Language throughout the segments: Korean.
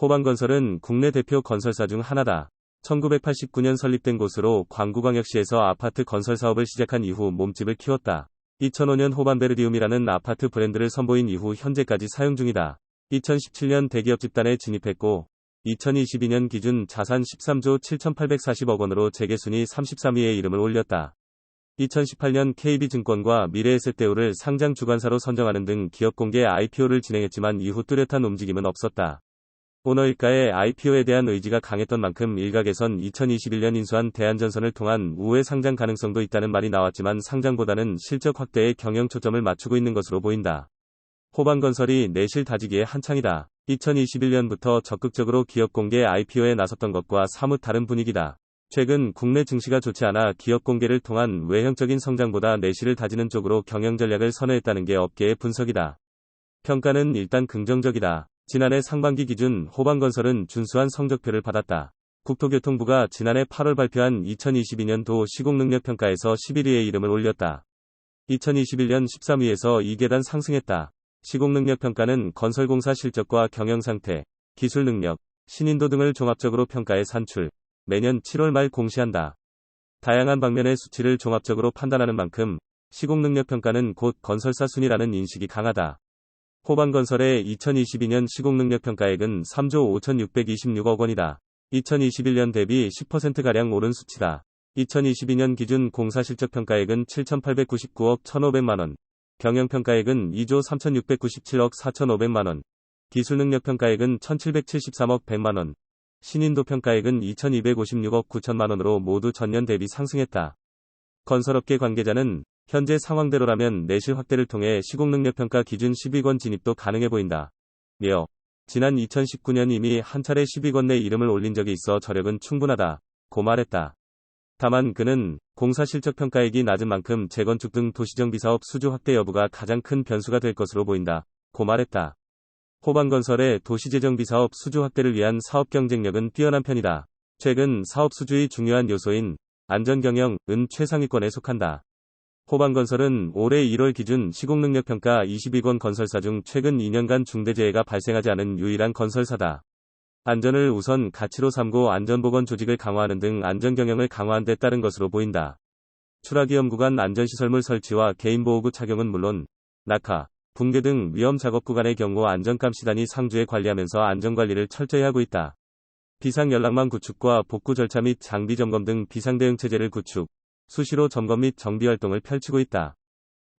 호반건설은 국내 대표 건설사 중 하나다. 1989년 설립된 곳으로 광구광역시에서 아파트 건설 사업을 시작한 이후 몸집을 키웠다. 2005년 호반베르디움이라는 아파트 브랜드를 선보인 이후 현재까지 사용 중이다. 2017년 대기업 집단에 진입했고 2022년 기준 자산 13조 7,840억 원으로 재계순위 33위에 이름을 올렸다. 2018년 KB증권과 미래에셋대우를 상장 주관사로 선정하는 등 기업 공개 IPO를 진행했지만 이후 뚜렷한 움직임은 없었다. 오너일가의 IPO에 대한 의지가 강했던 만큼 일각에선 2021년 인수한 대한전선을 통한 우회 상장 가능성도 있다는 말이 나왔지만 상장보다는 실적 확대에 경영 초점을 맞추고 있는 것으로 보인다. 호반건설이 내실 다지기에 한창이다. 2021년부터 적극적으로 기업 공개 IPO에 나섰던 것과 사뭇 다른 분위기다. 최근 국내 증시가 좋지 않아 기업 공개를 통한 외형적인 성장보다 내실을 다지는 쪽으로 경영 전략을 선회했다는 게 업계의 분석이다. 평가는 일단 긍정적이다. 지난해 상반기 기준 호반건설은 준수한 성적표를 받았다. 국토교통부가 지난해 8월 발표한 2022년도 시공능력평가에서 11위에 이름을 올렸다. 2021년 13위에서 2계단 상승했다. 시공능력평가는 건설공사 실적과 경영상태, 기술능력, 신인도 등을 종합적으로 평가해 산출, 매년 7월 말 공시한다. 다양한 방면의 수치를 종합적으로 판단하는 만큼 시공능력평가는 곧 건설사 순위라는 인식이 강하다. 호반건설의 2022년 시공능력평가액은 3조 5,626억 원이다. 2021년 대비 10%가량 오른 수치다. 2022년 기준 공사실적평가액은 7,899억 1,500만원, 경영평가액은 2조 3,697억 4,500만원, 기술능력평가액은 1,773억 100만원, 신인도평가액은 2,256억 9천만원으로 모두 전년 대비 상승했다. 건설업계 관계자는 현재 상황대로라면 내실 확대를 통해 시공능력평가 기준 10위권 진입도 가능해 보인다. 며 지난 2019년 이미 한 차례 10위권 내 이름을 올린 적이 있어 저력은 충분하다. 고 말했다. 다만 그는 공사 실적 평가액이 낮은 만큼 재건축 등 도시정비사업 수주 확대 여부가 가장 큰 변수가 될 것으로 보인다. 고 말했다. 호반건설의 도시재정비사업 수주 확대를 위한 사업 경쟁력은 뛰어난 편이다. 최근 사업 수주의 중요한 요소인 안전경영은 최상위권에 속한다. 호반건설은 올해 1월 기준 시공능력평가 22권 건설사 중 최근 2년간 중대재해가 발생하지 않은 유일한 건설사다. 안전을 우선 가치로 삼고 안전보건 조직을 강화하는 등 안전경영을 강화한 데 따른 것으로 보인다. 추락위험 구간 안전시설물 설치와 개인보호구 착용은 물론 낙하, 붕괴 등 위험 작업 구간의 경우 안전감시단이 상주에 관리하면서 안전관리를 철저히 하고 있다. 비상연락망 구축과 복구 절차 및 장비 점검 등 비상대응체제를 구축, 수시로 점검 및 정비활동을 펼치고 있다.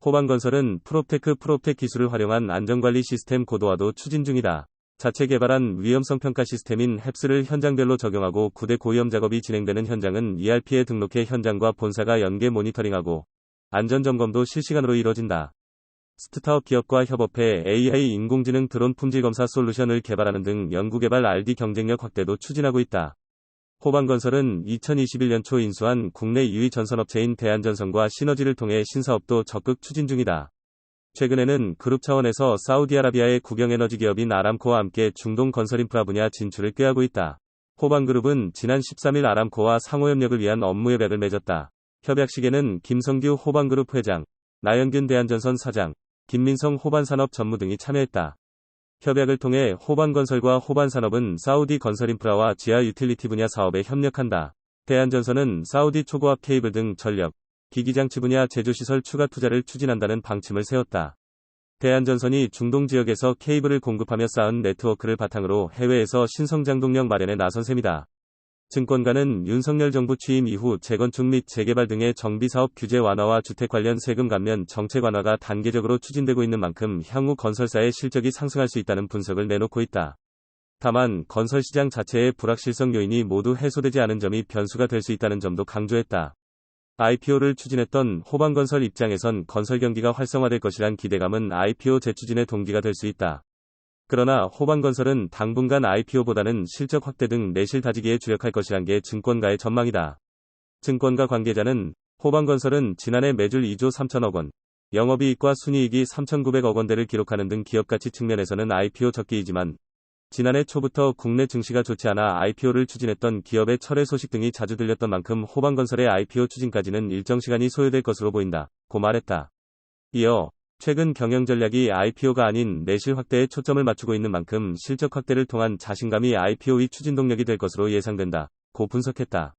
호반건설은 프롭테크 기술을 활용한 안전관리 시스템 고도화도 추진 중이다. 자체 개발한 위험성 평가 시스템인 헵스를 현장별로 적용하고 구대 고위험 작업이 진행되는 현장은 ERP에 등록해 현장과 본사가 연계 모니터링하고 안전점검도 실시간으로 이뤄진다. 스타트업 기업과 협업해 AI 인공지능 드론 품질 검사 솔루션을 개발하는 등 연구개발 R&D 경쟁력 확대도 추진하고 있다. 호반건설은 2021년 초 인수한 국내 2위 전선업체인 대한전선과 시너지를 통해 신사업도 적극 추진 중이다. 최근에는 그룹 차원에서 사우디아라비아의 국영에너지 기업인 아람코와 함께 중동 건설인프라 분야 진출을 꾀하고 있다. 호반그룹은 지난 13일 아람코와 상호협력을 위한 업무 협약을 맺었다. 협약식에는 김성규 호반그룹 회장, 나영균 대한전선 사장, 김민성 호반산업 전무 등이 참여했다. 협약을 통해 호반건설과 호반산업은 사우디 건설인프라와 지하 유틸리티 분야 사업에 협력한다. 대한전선은 사우디 초고압 케이블 등 전력, 기기장치 분야 제조시설 추가 투자를 추진한다는 방침을 세웠다. 대한전선이 중동 지역에서 케이블을 공급하며 쌓은 네트워크를 바탕으로 해외에서 신성장동력 마련에 나선 셈이다. 증권가는 윤석열 정부 취임 이후 재건축 및 재개발 등의 정비사업 규제 완화와 주택 관련 세금 감면 정책 완화가 단계적으로 추진되고 있는 만큼 향후 건설사의 실적이 상승할 수 있다는 분석을 내놓고 있다. 다만 건설시장 자체의 불확실성 요인이 모두 해소되지 않은 점이 변수가 될 수 있다는 점도 강조했다. IPO를 추진했던 호반건설 입장에선 건설 경기가 활성화될 것이란 기대감은 IPO 재추진의 동기가 될 수 있다. 그러나 호반건설은 당분간 IPO보다는 실적 확대 등 내실 다지기에 주력할 것이란 게 증권가의 전망이다. 증권가 관계자는 호반건설은 지난해 매출 2조 3천억 원, 영업이익과 순이익이 3,900억 원대를 기록하는 등 기업가치 측면에서는 IPO 적기이지만 지난해 초부터 국내 증시가 좋지 않아 IPO를 추진했던 기업의 철회 소식 등이 자주 들렸던 만큼 호반건설의 IPO 추진까지는 일정 시간이 소요될 것으로 보인다. 고 말했다. 이어 최근 경영 전략이 IPO가 아닌 내실 확대에 초점을 맞추고 있는 만큼 실적 확대를 통한 자신감이 IPO의 추진 동력이 될 것으로 예상된다. 고 분석했다.